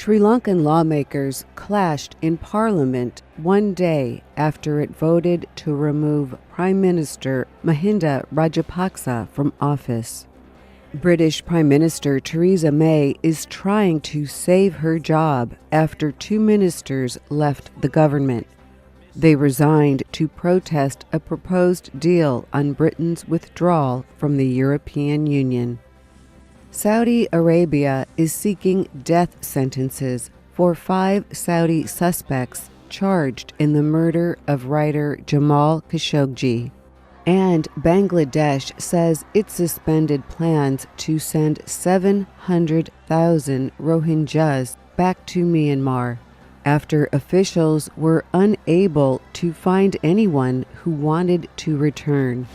Sri Lankan lawmakers clashed in parliament one day after it voted to remove Prime Minister Mahinda Rajapaksa from office. British Prime Minister Theresa May is trying to save her job after two ministers left the government. They resigned to protest a proposed deal on Britain's withdrawal from the European Union. Saudi Arabia is seeking death sentences for 5 Saudi suspects charged in the murder of writer Jamal Khashoggi. And Bangladesh says it suspended plans to send 700,000 Rohingyas back to Myanmar after officials were unable to find anyone who wanted to return.